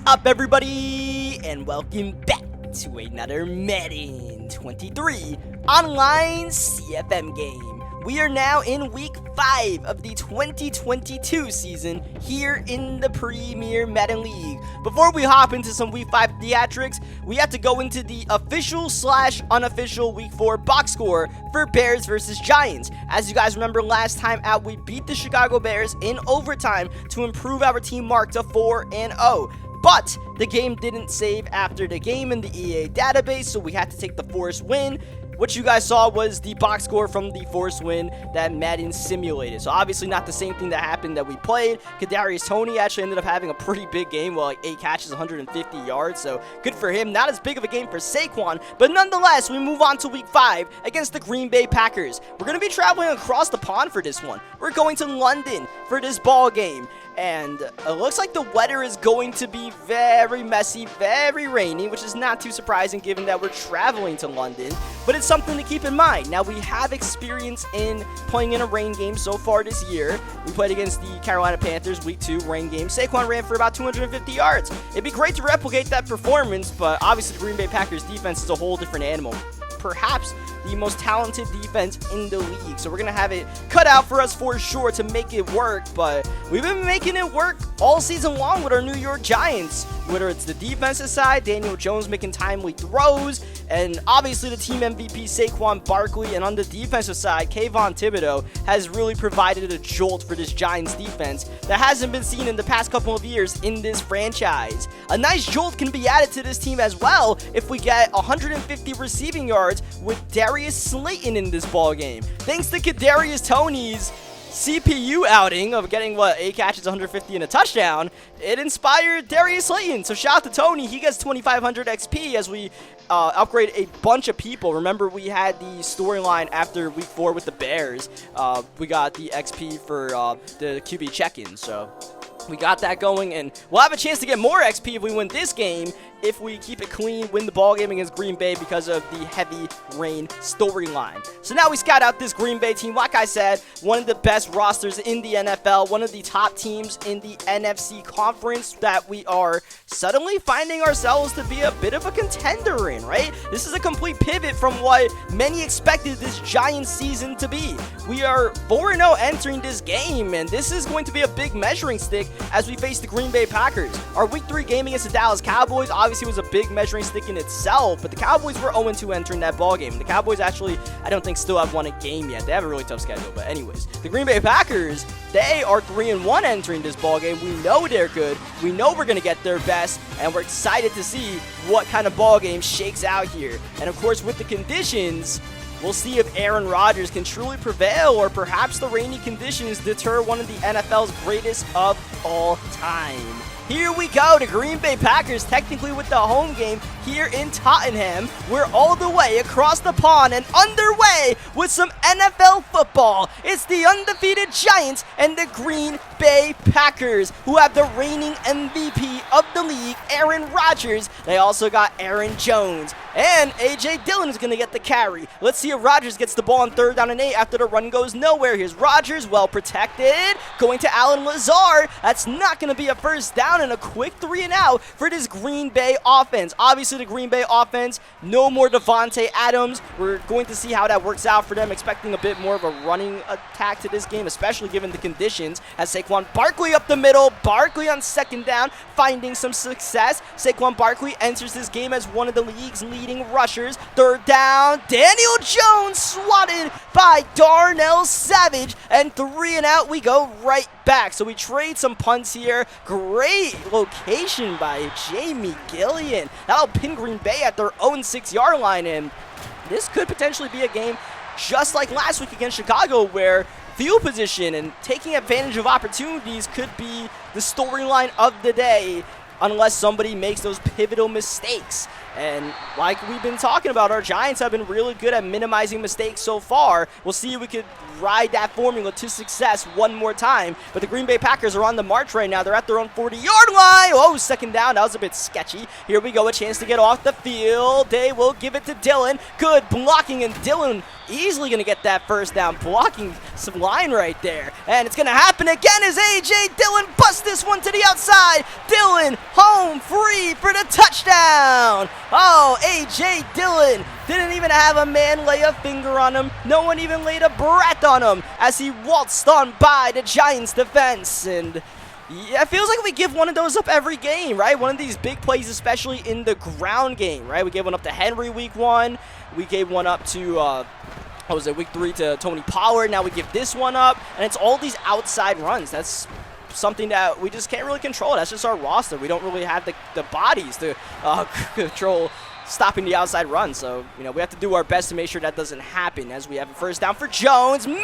up, everybody, and welcome back to another Madden 23 online CFM game. We are now in week 5 of the 2022 season here in the Premier Madden League. Before we hop into some week 5 theatrics, we have to go into the official/unofficial week 4 box score for Bears versus Giants. As you guys remember, last time out, we beat the Chicago Bears in overtime to improve our team mark to 4-0. But the game didn't save after the game in the EA database, so we had to take the forced win. What you guys saw was the box score from the forced win that Madden simulated. So obviously not the same thing that happened that we played. Kadarius Toney actually ended up having a pretty big game, well, like 8 catches, 150 yards. So good for him. Not as big of a game for Saquon, but nonetheless, we move on to week 5 against the Green Bay Packers. We're going to be traveling across the pond for this one. We're going to London for this ball game. And it looks like the weather is going to be very messy, very rainy, which is not too surprising given that we're traveling to London. But it's something to keep in mind. Now, we have experience in playing in a rain game so far this year. We played against the Carolina Panthers, week 2 rain game. Saquon ran for about 250 yards. It'd be great to replicate that performance, but obviously the Green Bay Packers defense is a whole different animal. Perhaps the most talented defense in the league. So we're going to have it cut out for us for sure to make it work. But we've been making it work all season long with our New York Giants. Whether it's the defensive side, Daniel Jones making timely throws, and obviously the team MVP Saquon Barkley. And on the defensive side, Kayvon Thibodeau has really provided a jolt for this Giants defense that hasn't been seen in the past couple of years in this franchise. A nice jolt can be added to this team as well if we get 150 receiving yards with Darius Slayton in this ball game. Thanks to Kadarius Toney's CPU outing of getting, 8 catches, 150 and a touchdown, it inspired Darius Slayton. So shout out to Tony. He gets 2,500 XP as we upgrade a bunch of people. Remember, we had the storyline after week 4 with the Bears. We got the XP for the QB check-in. So we got that going, and we'll have a chance to get more XP if we win this game, if we keep it clean, win the ball game against Green Bay because of the heavy rain storyline. So now we scout out this Green Bay team. Like I said, one of the best rosters in the NFL, one of the top teams in the NFC conference that we are suddenly finding ourselves to be a bit of a contender in, right? This is a complete pivot from what many expected this Giants season to be. We are 4-0 entering this game, and this is going to be a big measuring stick as we face the Green Bay Packers. Our week 3 game against the Dallas Cowboys obviously was a big measuring stick in itself, but the Cowboys were 0-2 entering that ball game. The Cowboys actually, I don't think, still have won a game yet. They have a really tough schedule, but anyways, the Green Bay Packers, they are 3-1 entering this ball game. We know they're good. We know we're going to get their best, and we're excited to see what kind of ball game shakes out here. And of course, with the conditions, we'll see if Aaron Rodgers can truly prevail, or perhaps the rainy conditions deter one of the NFL's greatest of all time. Here we go, the Green Bay Packers, technically with the home game here in Tottenham. We're all the way across the pond and underway with some NFL football. It's the undefeated Giants and the Green Bay Packers, who have the reigning MVP of the league, Aaron Rodgers. They also got Aaron Jones, and A.J. Dillon is going to get the carry. Let's see if Rodgers gets the ball on 3rd down and 8 after the run goes nowhere. Here's Rodgers, well protected, going to Allen Lazard. That's not going to be a first down, and a quick 3-and-out for this Green Bay offense. Obviously, the Green Bay offense, no more Devontae Adams. We're going to see how that works out for them, expecting a bit more of a running attack to this game, especially given the conditions, as Saquon Barkley up the middle. Barkley on 2nd down, finding some success. Saquon Barkley enters this game as one of the league's leading rushers. 3rd down, Daniel Jones swatted by Darnell Savage, and 3-and-out we go right back. So we trade some punts here. Great location by Jamie Gillian. That'll pin Green Bay at their own 6-yard line, and this could potentially be a game just like last week against Chicago, where field position and taking advantage of opportunities could be the storyline of the day, unless somebody makes those pivotal mistakes. And like we've been talking about, our Giants have been really good at minimizing mistakes so far. We'll see if we could ride that formula to success one more time. But the Green Bay Packers are on the march right now. They're at their own 40-yard line. Oh, second down. That was a bit sketchy. Here we go. A chance to get off the field. They will give it to Dillon. Good blocking, and Dillon easily going to get that first down. Blocking some line right there. And it's going to happen again as A.J. Dillon busts this one to the outside. Dillon home free for the touchdown. Oh, A.J. Dillon didn't even have a man lay a finger on him. No one even laid a breath on him as he waltzed on by the Giants defense. And yeah, it feels like we give one of those up every game, right? One of these big plays, especially in the ground game, right? We gave one up to Henry week 1. We gave one up to week 3 to Tony Pollard. Now we give this one up, and it's all these outside runs. That's something that we just can't really control. That's just our roster. We don't really have the bodies to control stopping the outside run. So, we have to do our best to make sure that doesn't happen as we have a first down for Jones. Middle.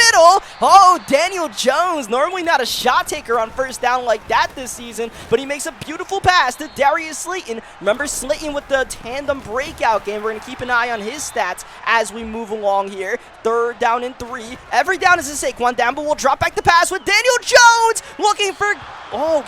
Oh, Daniel Jones. Normally not a shot taker on first down like that this season, but he makes a beautiful pass to Darius Slayton. Remember Slayton with the tandem breakout game. We're going to keep an eye on his stats as we move along here. Third down and 3. Every down is a Saquon down, but we'll drop back the pass with Daniel Jones looking for,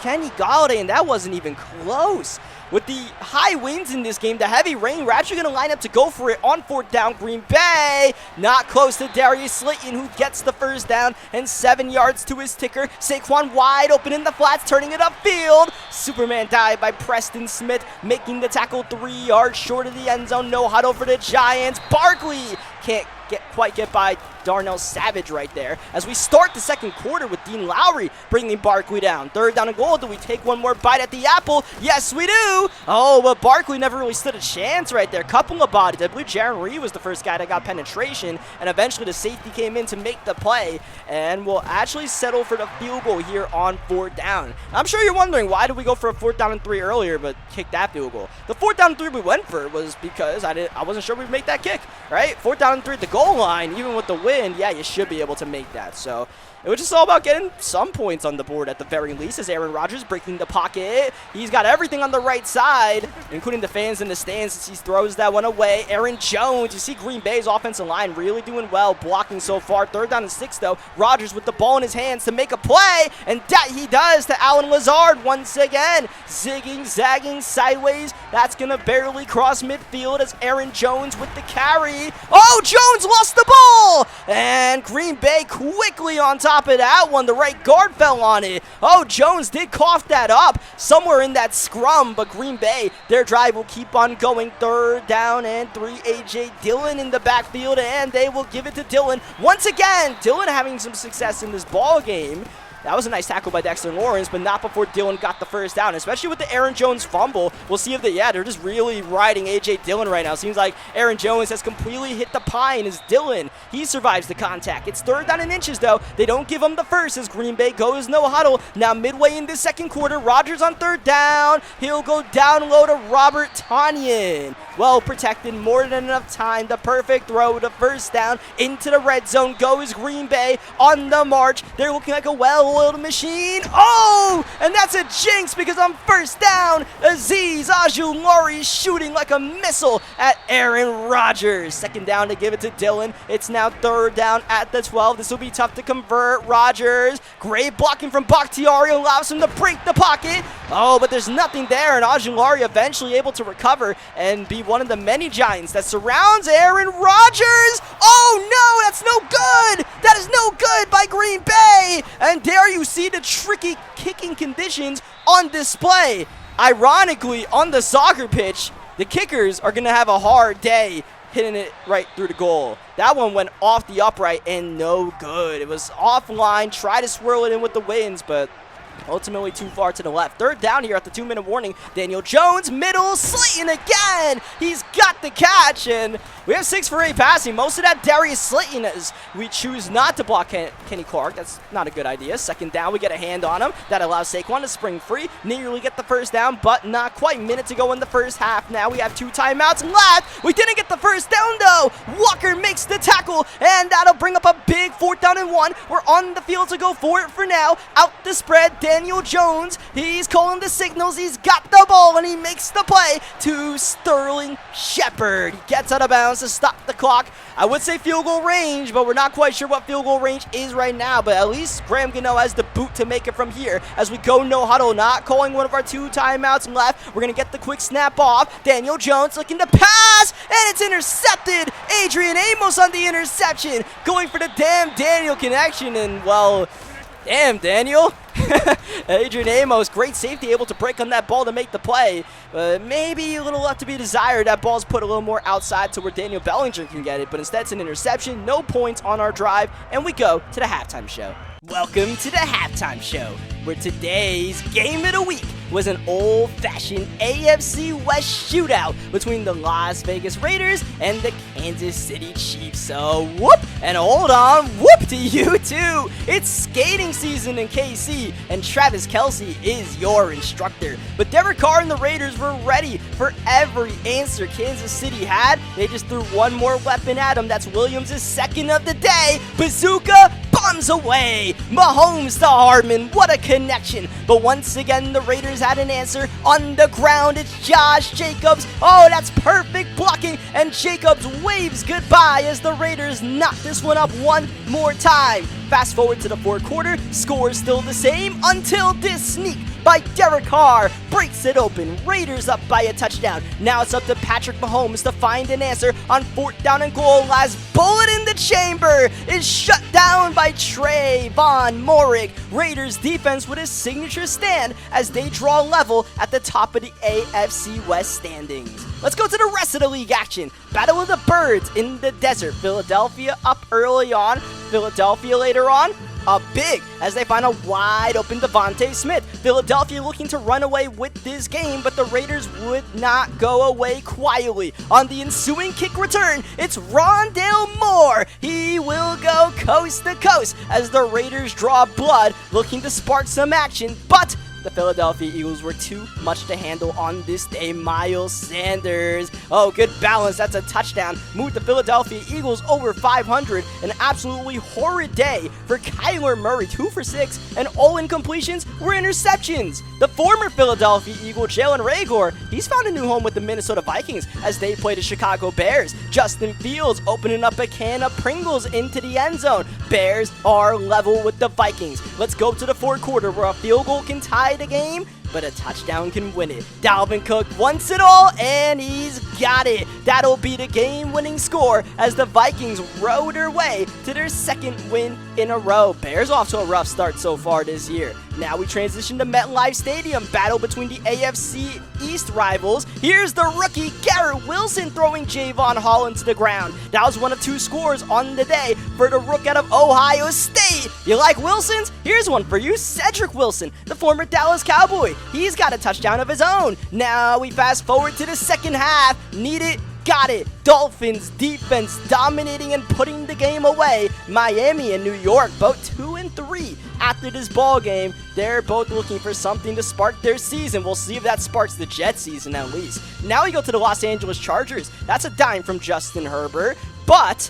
Kenny Golladay, and that wasn't even close. With the high winds in this game, the heavy rain, we're actually going to line up to go for it on fourth down. Green Bay, not close to Darius Slayton, who gets the first down and 7 yards to his ticker. Saquon wide open in the flats, turning it upfield. Superman dive by Preston Smith, making the tackle 3 yards short of the end zone. No huddle for the Giants. Barkley can't quite get by Darnell Savage right there as we start the second quarter with Dean Lowry bringing Barkley down. Third down and goal. Do we take one more bite at the apple? Yes, we do. Oh, but Barkley never really stood a chance right there. Couple of bodies. I believe Jaron Reed was the first guy that got penetration, and eventually the safety came in to make the play, and we'll actually settle for the field goal here on fourth down. I'm sure you're wondering, why did we go for a fourth down and 3 earlier but kick that field goal? The fourth down and 3 we went for was because I wasn't sure we'd make that kick, right? Fourth down and 3 at the goal line, even with the wind, yeah, you should be able to make that. So it was just all about getting some points on the board at the very least, as Aaron Rodgers breaking the pocket. He's got everything on the right side, including the fans in the stands as he throws that one away. Aaron Jones, you see Green Bay's offensive line really doing well, blocking so far. Third down and 6, though. Rodgers with the ball in his hands to make a play, and that he does to Allen Lazard once again. Zigging, zagging sideways. That's going to barely cross midfield as Aaron Jones with the carry. Oh, Jones lost the ball! And Green Bay quickly on top of that one. The right guard fell on it. Oh, Jones did cough that up somewhere in that scrum, but Green Bay, their drive will keep on going. Third down and 3. A.J. Dillon in the backfield, and they will give it to Dillon. Once again, Dillon having some success in this ball game. That was a nice tackle by Dexter Lawrence, but not before Dillon got the first down, especially with the Aaron Jones fumble. We'll see if they're just really riding A.J. Dillon right now. Seems like Aaron Jones has completely hit the pine as Dillon, he survives the contact. It's third down and inches, though. They don't give him the first as Green Bay goes no huddle. Now midway in the second quarter, Rodgers on third down. He'll go down low to Robert Tonyan. Well protected, more than enough time. The perfect throw to first down. Into the red zone goes Green Bay on the march. They're looking like a well-oiled machine. Oh, and that's a jinx because on first down, Azeez Ojulari shooting like a missile at Aaron Rodgers. Second down to give it to Dillon. It's now third down at the 12. This will be tough to convert. Rodgers, great blocking from Bakhtiari, allows him to break the pocket. Oh, but there's nothing there, and Ojulari eventually able to recover and be one of the many Giants that surrounds Aaron Rodgers. Oh no, that's no good. That is no good by Green Bay. And there you see the tricky kicking conditions on display. Ironically, on the soccer pitch, the kickers are going to have a hard day hitting it right through the goal. That one went off the upright and no good. It was offline, try to swirl it in with the winds, but ultimately too far to the left. Third down here at the 2-minute warning. Daniel Jones, middle, Slayton again. He's got the catch, and we have 6 for 8 passing. Most of that Darius Slayton as we choose not to block Kenny Clark. That's not a good idea. Second down, we get a hand on him. That allows Saquon to spring free. Nearly get the first down, but not quite. Minute to go in the first half. Now we have 2 timeouts left. We didn't get the first down, though. Walker makes the tackle, and that'll bring up a big 4th down and 1. We're on the field to go for it for now. Out the spread. Daniel Jones. He's calling the signals. He's got the ball, and he makes the play to Sterling Shepard. He gets out of bounds to stop the clock. I would say field goal range, but we're not quite sure what field goal range is right now. But at least Graham Gano has the boot to make it from here as we go no huddle. Not calling one of our 2 timeouts left. We're going to get the quick snap off. Daniel Jones looking to pass, and it's intercepted. Adrian Amos on the interception, going for the damn Daniel connection, and well, damn Daniel. Adrian Amos, great safety, able to break on that ball to make the play. Maybe a little left to be desired. That ball's put a little more outside to where Daniel Bellinger can get it, but instead it's an interception. No points on our drive, and we go to the halftime show. Welcome to the halftime show, where today's game of the week was an old-fashioned AFC West shootout between the Las Vegas Raiders and the Kansas City Chiefs. So, whoop, and hold on, whoop to you too. It's skating season in KC, and Travis Kelce is your instructor. But Derek Carr and the Raiders were ready for every answer Kansas City had. They just threw one more weapon at him. That's Williams' second of the day. Bazooka bombs away. Mahomes to Hardman. What a connection. But once again, the Raiders had an answer on the ground. It's Josh Jacobs. Oh, that's perfect blocking. And Jacobs waves goodbye as the Raiders knock this one up one more time. Fast forward to the fourth quarter. Score is still the same until this sneak by Derek Carr breaks it open. Raiders up by a touchdown. Now it's up to Patrick Mahomes to find an answer on 4th down and goal. Last bullet in the chamber is shut down by Trayvon Moehrig. Raiders defense with his signature stand as they draw level at the top of the AFC West standings. Let's go to the rest of the league action. Battle of the Birds in the desert. Philadelphia up early on. Philadelphia later on up big as they find a wide open Devontae Smith. Philadelphia looking to run away with this game, but the Raiders would not go away quietly. On the ensuing kick return, it's Rondale Moore. He will go coast to coast as the Raiders draw blood, looking to spark some action, but the Philadelphia Eagles were too much to handle on this day. Miles Sanders. Oh, good balance. That's a touchdown. Moved the Philadelphia Eagles over 500. An absolutely horrid day for Kyler Murray. 2 for 6, and all incompletions were interceptions. The former Philadelphia Eagle, Jalen Reagor, he's found a new home with the Minnesota Vikings as they play the Chicago Bears. Justin Fields opening up a can of Pringles into the end zone. Bears are level with the Vikings. Let's go to the fourth quarter where a field goal can tie the game, but a touchdown can win it. Dalvin Cook wants it all, and he's got it. That'll be the game-winning score as the Vikings row their way to their second win in a row. Bears off to a rough start so far this year. Now we transition to MetLife Stadium. Battle between the AFC East rivals. Here's the rookie Garrett Wilson throwing Javon Holland to the ground. That was one of 2 scores on the day for the rook out of Ohio State. You like Wilsons? Here's one for you. Cedric Wilson, the former Dallas Cowboy. He's got a touchdown of his own. Now we fast forward to the second half. Need it, got it. Dolphins defense dominating and putting the game away. Miami and New York both 2-3 after this ball game. They're both looking for something to spark their season. We'll see if that sparks the Jets season at least. Now we go to the Los Angeles Chargers. That's a dime from Justin Herbert. But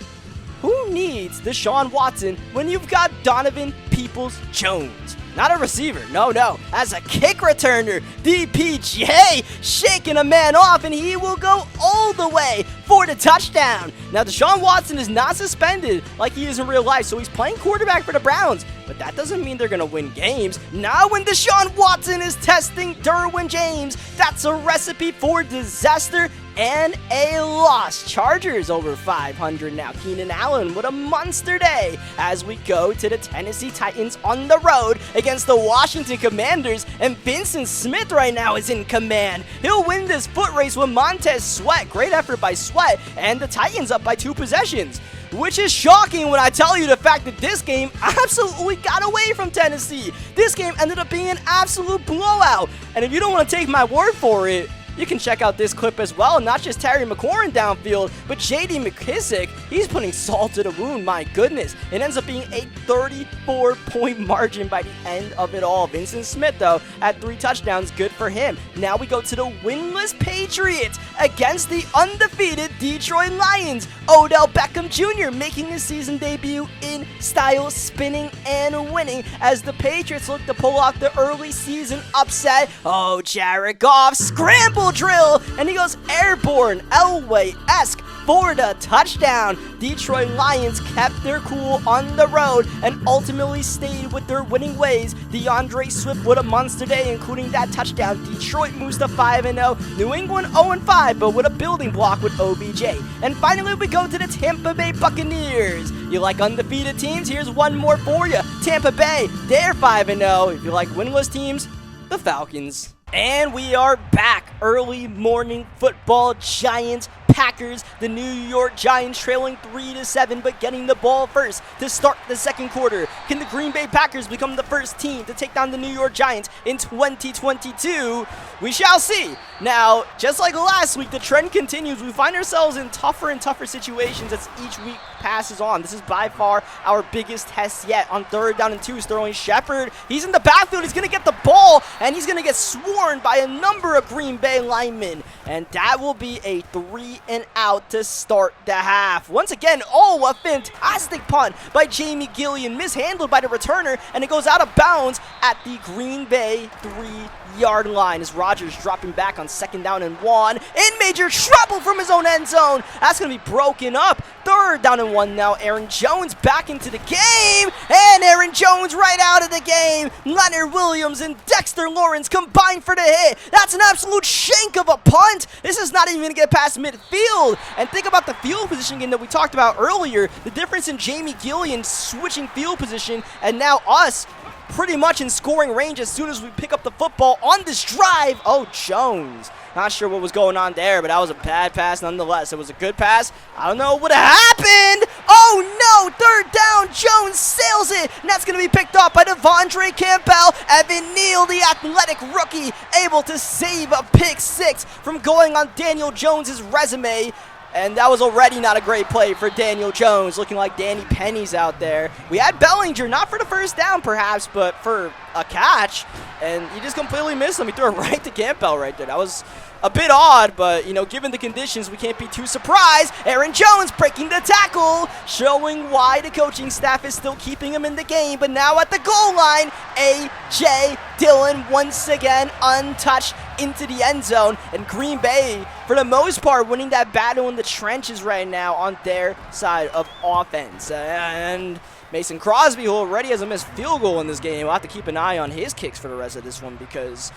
who needs Deshaun Watson when you've got Donovan Peoples-Jones? Not a receiver, no. As a kick returner, DPJ shaking a man off, and he will go all the way for the touchdown. Now, Deshaun Watson is not suspended like he is in real life, so he's playing quarterback for the Browns. But that doesn't mean they're going to win games. Now when Deshaun Watson is testing Derwin James, that's a recipe for disaster and a loss. Chargers over 500 now. Keenan Allen with a monster day as we go to the Tennessee Titans on the road against the Washington Commanders, and Vincent Smith right now is in command. He'll win this foot race with Montez Sweat. Great effort by Sweat, and the Titans up by 2 possessions. Which is shocking when I tell you the fact that this game absolutely got away from Tennessee. This game ended up being an absolute blowout. And if you don't want to take my word for it, you can check out this clip as well. Not just Terry McLaurin downfield, but J.D. McKissick, he's putting salt to the wound, my goodness. It ends up being a 34-point margin by the end of it all. Vincent Smith, though, had 3 touchdowns, good for him. Now we go to the winless Patriots against the undefeated Detroit Lions. Odell Beckham Jr. making his season debut in style, spinning and winning as the Patriots look to pull off the early season upset. Oh, Jared Goff, scramble drill, and he goes airborne, Elway-esque for the touchdown. Detroit Lions kept their cool on the road and ultimately stayed with their winning ways. DeAndre Swift with a monster day, including that touchdown. Detroit moves to 5-0. New England 0-5, but with a building block with OBJ. And finally, we go to the Tampa Bay Buccaneers. You like undefeated teams? Here's one more for you. Tampa Bay, they're 5-0. If you like winless teams, the Falcons. And we are back. Early morning football. Giants, Packers, the New York Giants trailing 3-7, but getting the ball first to start the second quarter. Can the Green Bay Packers become the first team to take down the New York Giants in 2022? We shall see. Now, just like last week, the trend continues. We find ourselves in tougher and tougher situations as each week passes on. This is by far our biggest test yet. On 3rd down and 2, Sterling Shepard, he's in the backfield. He's going to get the ball, and he's going to get swarmed by a number of Green Bay linemen. And that will be a 3-and-out to start the half. Once again, a fantastic punt by Jamie Gillian, mishandled by the returner, and it goes out of bounds at the Green Bay 3-yard line as Rodgers dropping back on 2nd down and 1. In major trouble from his own end zone. That's going to be broken up. 3rd down and 1 now. Aaron Jones back into the game, and Aaron Jones right out of the game. Leonard Williams and Dexter Lawrence combined for the hit. That's an absolute shank of a punt. This is not even going to get past midfield. And think about the field position game that we talked about earlier. The difference in Jamie Gillian switching field position and now us pretty much in scoring range as soon as we pick up the football on this drive. Oh, Jones. Not sure what was going on there, but that was a bad pass nonetheless. It was a good pass. I don't know what would have happened. Oh, no. 3rd down. Jones sails it, and that's going to be picked off by Devondre Campbell. Evan Neal, the athletic rookie, able to save a pick 6 from going on Daniel Jones' resume. And that was already not a great play for Daniel Jones, looking like Danny Penny's out there. We had Bellinger, not for the first down perhaps, but for a catch. And he just completely missed him. He threw it right to Campbell right there. That was a bit odd, but, you know, given the conditions, we can't be too surprised. Aaron Jones breaking the tackle, showing why the coaching staff is still keeping him in the game. But now at the goal line, A.J. Dillon once again untouched into the end zone. And Green Bay, for the most part, winning that battle in the trenches right now on their side of offense. And Mason Crosby, who already has a missed field goal in this game, we'll have to keep an eye on his kicks for the rest of this one because,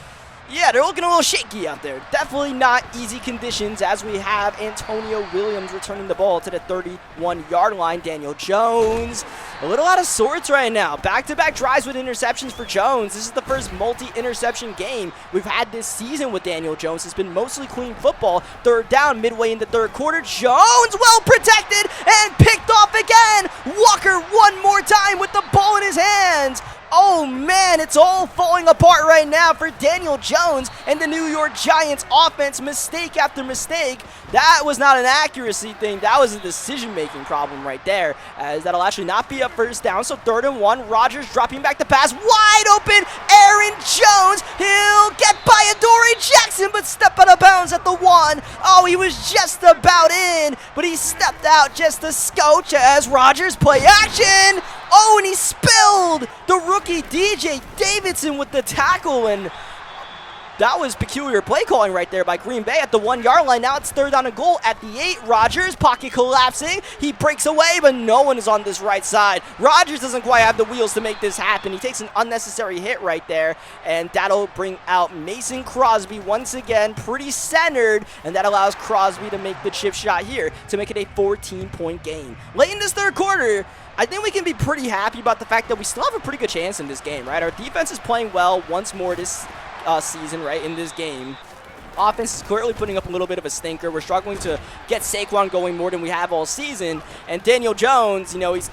yeah, they're looking a little shaky out there. Definitely not easy conditions as we have Antonio Williams returning the ball to the 31-yard line. Daniel Jones, a little out of sorts right now. Back-to-back drives with interceptions for Jones. This is the first multi-interception game we've had this season with Daniel Jones. It's been mostly clean football. 3rd down, midway in the 3rd quarter. Jones well protected and picked off again. Walker one more time with the ball in his hands. Oh man, it's all falling apart right now for Daniel Jones and the New York Giants offense. Mistake after mistake. That was not an accuracy thing. That was a decision-making problem right there, as that'll actually not be a 1st down. So 3rd and 1, Rodgers dropping back the pass. Wide open, Aaron Jones. He'll get by Adoree Jackson, but step out of bounds at the 1. Oh, he was just about in, but he stepped out just a scotch as Rodgers play action. Oh, and he spilled the rookie DJ Davidson with the tackle, and that was peculiar play calling right there by Green Bay at the 1-yard line. Now it's 3rd down and goal at the 8. Rodgers, pocket collapsing. He breaks away, but no one is on this right side. Rodgers doesn't quite have the wheels to make this happen. He takes an unnecessary hit right there, and that'll bring out Mason Crosby once again, pretty centered, and that allows Crosby to make the chip shot here to make it a 14-point game. Late in this 3rd quarter, I think we can be pretty happy about the fact that we still have a pretty good chance in this game, right? Our defense is playing well once more this season, right, in this game. Offense is clearly putting up a little bit of a stinker. We're struggling to get Saquon going more than we have all season. And Daniel Jones, he's,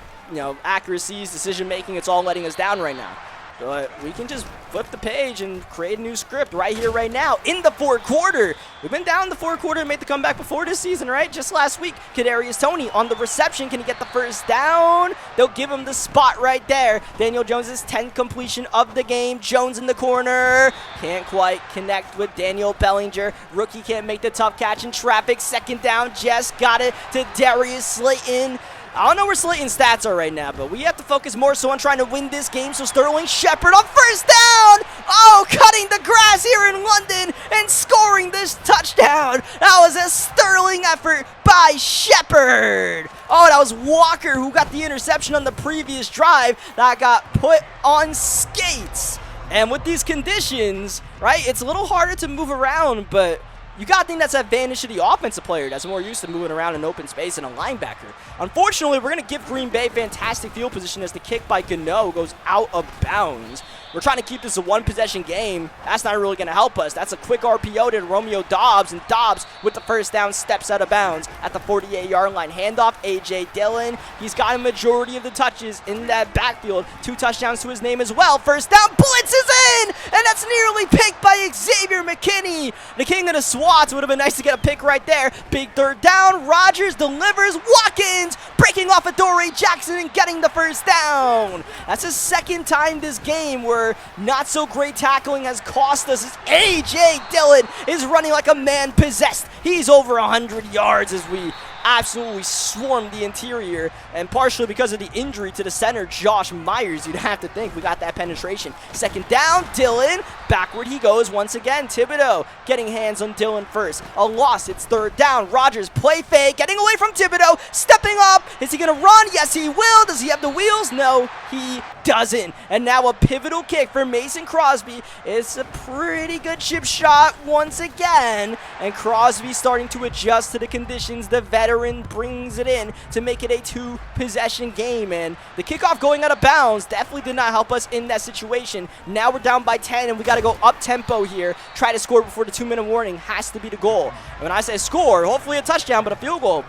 accuracies, decision-making, it's all letting us down right now. But we can just flip the page and create a new script right here, right now, in the fourth quarter. We've been down in the fourth quarter and made the comeback before this season, right? Just last week, Kadarius Toney on the reception. Can he get the first down? They'll give him the spot right there. Daniel Jones' 10th completion of the game. Jones in the corner. Can't quite connect with Daniel Bellinger. Rookie can't make the tough catch in traffic. Second down, just got it to Darius Slayton. I don't know where Slayton's stats are right now, but we have to focus more so on trying to win this game. So Sterling Shepard on first down. Oh, cutting the grass here in London and scoring this touchdown. That was a sterling effort by Shepard. Oh, that was Walker who got the interception on the previous drive that got put on skates. And with these conditions, right, it's a little harder to move around, but you got to think that's an advantage to the offensive player that's more used to moving around in open space than a linebacker. Unfortunately, we're going to give Green Bay fantastic field position as the kick by Gano goes out of bounds. We're trying to keep this a one-possession game. That's not really going to help us. That's a quick RPO to Romeo Doubs, and Doubs with the first down steps out of bounds at the 48-yard line. Handoff, A.J. Dillon. He's got a majority of the touches in that backfield. 2 touchdowns to his name as well. First down, blitz is in, and that's nearly picked by Xavier McKinney. The king of the Swats. Would have been nice to get a pick right there. Big third down. Rodgers delivers. Watkins breaking off Adoree Jackson and getting the first down. That's the second time this game where not so great tackling has cost us. As A.J. Dillon is running like a man possessed. He's over 100 yards as we absolutely swarmed the interior, and partially because of the injury to the center, Josh Myers. You'd have to think we got that penetration. Second down, Dillon. Backward he goes once again. Thibodeau getting hands on Dillon first. A loss. It's third down. Rodgers play fake, getting away from Thibodeau. Stepping up. Is he going to run? Yes, he will. Does he have the wheels? No, he doesn't. And now a pivotal kick for Mason Crosby. It's a pretty good chip shot once again, and Crosby starting to adjust to the conditions. The veteran brings it in to make it a 2-possession game, and the kickoff going out of bounds definitely did not help us in that situation. Now we're down by 10, and we got to go up tempo here. Try to score before the 2-minute warning has to be the goal. And when I say score, hopefully a touchdown, but a field goal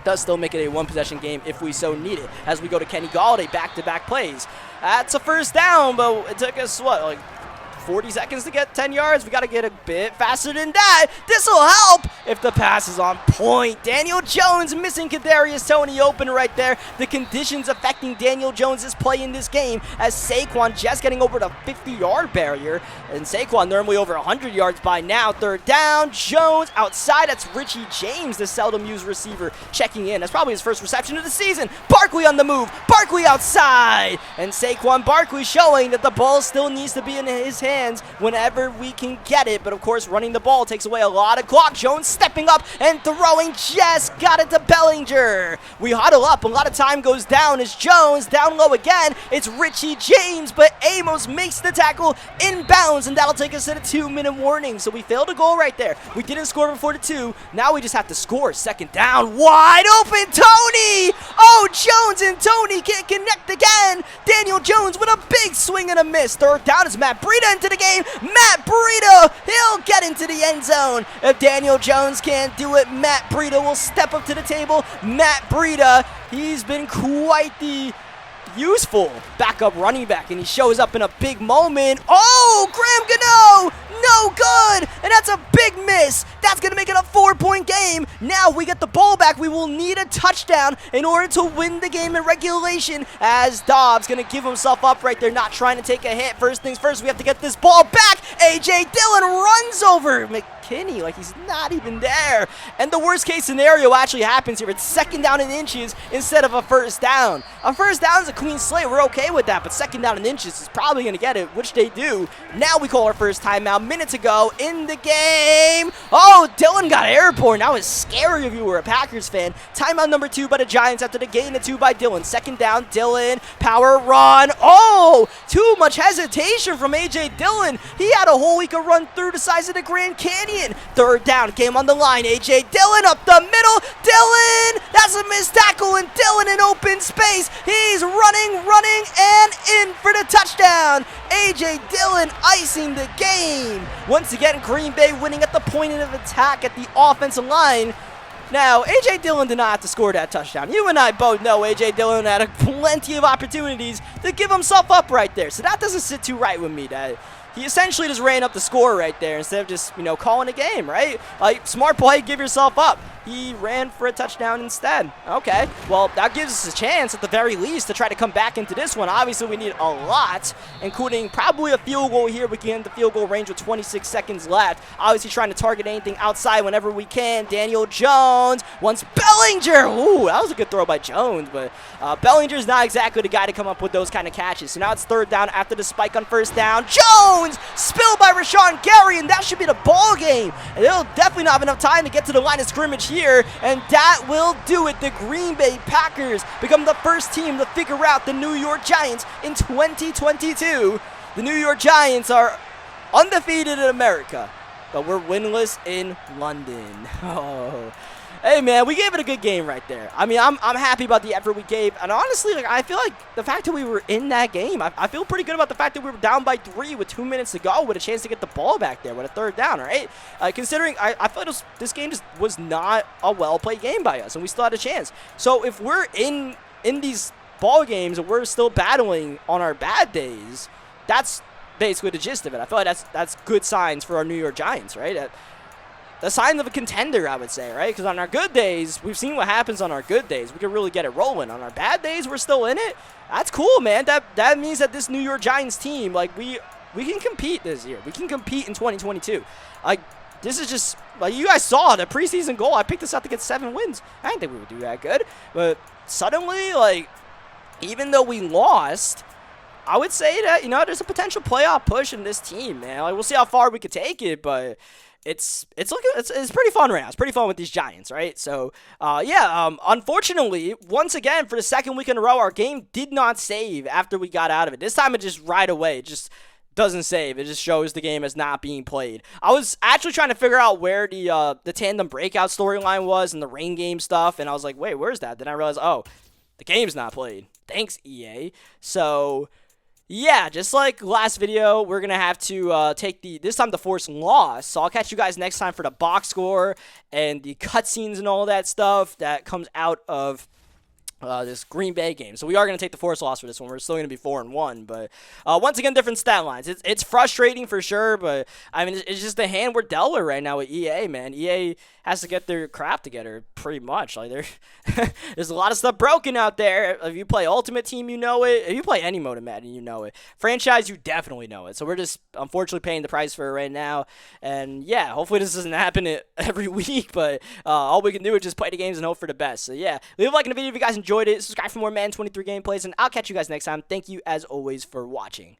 does still make it a 1-possession game if we so need it, as we go to Kenny Galladay, back-to-back plays. That's a first down, but it took us, what, like 40 seconds to get 10 yards. We got to get a bit faster than that. This will help if the pass is on point. Daniel Jones missing Kadarius Toney open right there. The conditions affecting Daniel Jones' play in this game, as Saquon just getting over the 50-yard barrier, and Saquon normally over 100 yards by now. Third down, Jones outside. That's Richie James, the seldom used receiver, checking in. That's probably his first reception of the season. Barkley on the move. Barkley outside, and Saquon Barkley showing that the ball still needs to be in his hands whenever we can get it, but of course running the ball takes away a lot of clock. Jones stepping up and throwing, just got it to Bellinger. We huddle up, a lot of time goes down as Jones down low again. It's Richie James, but Amos makes the tackle inbounds, and that'll take us to the 2-minute warning. So we failed a goal right there. We didn't score before the 2. Now we just have to score. Second down, wide open, Toney. Oh, Jones and Toney can't connect again. Daniel Jones with a big swing and a miss. Third down is Matt Breida into the game. Matt Breida, he'll get into the end zone. If Daniel Jones can't do it, Matt Breida will step up to the table. Matt Breida, he's been quite the useful backup running back, and he shows up in a big moment. Oh, Graham Gano, no good, and that's a big miss. That's going to make it a 4-point game. Now we get the ball back. We will need a touchdown in order to win the game in regulation, as Dobbs going to give himself up right there, not trying to take a hit. First things first, we have to get this ball back. A.J. Dillon runs over McKinney like he's not even there, and the worst case scenario actually happens here. It's second down in inches instead of a first down. A first down is a clean slate. We're okay with that, but second down in inches is probably going to get it, which they do. Now we call our first timeout. Minutes ago in the game. Oh, Dillon got airborne. That was scary if you were a Packers fan. Timeout number 2 by the Giants after the gain of 2 by Dillon. Second down, Dillon, power run. Oh, too much hesitation from A.J. Dillon. He had a whole week of run through the size of the Grand Canyon. Third down, game on the line. A.J. Dillon up the middle. Dillon, that's a missed tackle, and Dillon in open space. He's running, and in for the touchdown. A.J. Dillon icing the game. Once again, Green Bay winning at the point of attack at the offensive line. Now, A.J. Dillon did not have to score that touchdown. You and I both know A.J. Dillon had plenty of opportunities to give himself up right there. So that doesn't sit too right with me. That he essentially just ran up the score right there instead of just, calling a game, right? Like, smart play, give yourself up. He ran for a touchdown instead. Okay, well, that gives us a chance at the very least to try to come back into this one. Obviously, we need a lot, including probably a field goal here. We can get into field goal range with 26 seconds left. Obviously, trying to target anything outside whenever we can. Daniel Jones wants Bellinger. Ooh, that was a good throw by Jones, but Bellinger's not exactly the guy to come up with those kind of catches. So now it's third down after the spike on first down. Jones spilled by Rashawn Gary, and that should be the ball game. And they'll definitely not have enough time to get to the line of scrimmage here, and that will do it. The Green Bay Packers become the first team to figure out the New York Giants in 2022. The New York Giants are undefeated in America, but we're winless in London. Oh. Hey, man, we gave it a good game right there. I mean, I'm happy about the effort we gave. And honestly, I feel like the fact that we were in that game, I feel pretty good about the fact that we were down by 3 with 2 minutes to go with a chance to get the ball back there with a third down, all right? Considering I feel like this game just was not a well-played game by us, and we still had a chance. So if we're in these ball games and we're still battling on our bad days, that's basically the gist of it. I feel like that's good signs for our New York Giants, right? The sign of a contender, I would say, right? Because on our good days, we've seen what happens on our good days. We can really get it rolling. On our bad days, we're still in it. That's cool, man. That means that this New York Giants team, like, we can compete this year. We can compete in 2022. Like, this is just, like, you guys saw the preseason goal. I picked this up to get 7 wins. I didn't think we would do that good. But suddenly, like, even though we lost, I would say that, there's a potential playoff push in this team, man. Like, we'll see how far we could take it, but it's pretty fun right now. It's pretty fun with these Giants, right? So, unfortunately, once again, for the second week in a row, our game did not save after we got out of it. This time, it just right away, it just doesn't save. It just shows the game as not being played. I was actually trying to figure out where the tandem breakout storyline was and the rain game stuff, and I was like, wait, where's that? Then I realized, oh, the game's not played. Thanks, EA. So, yeah, just like last video, we're going to have to take this time the forced loss. So I'll catch you guys next time for the box score and the cutscenes and all that stuff that comes out of this Green Bay game. So we are going to take the forced loss for this one. We're still going to be 4-1, but once again, different stat lines. It's frustrating for sure, but I mean, it's just the hand we're dealt with right now with EA, man. EA has to get their crap together pretty much. Like, there's a lot of stuff broken out there. If you play Ultimate Team, you know it. If you play any mode of Madden, you know it. Franchise, you definitely know it. So we're just unfortunately paying the price for it right now. And yeah, hopefully this doesn't happen every week, but all we can do is just play the games and hope for the best. So yeah, leave a like in the video if you guys enjoyed it. Subscribe for more Madden 23 gameplays, and I'll catch you guys next time. Thank you as always for watching.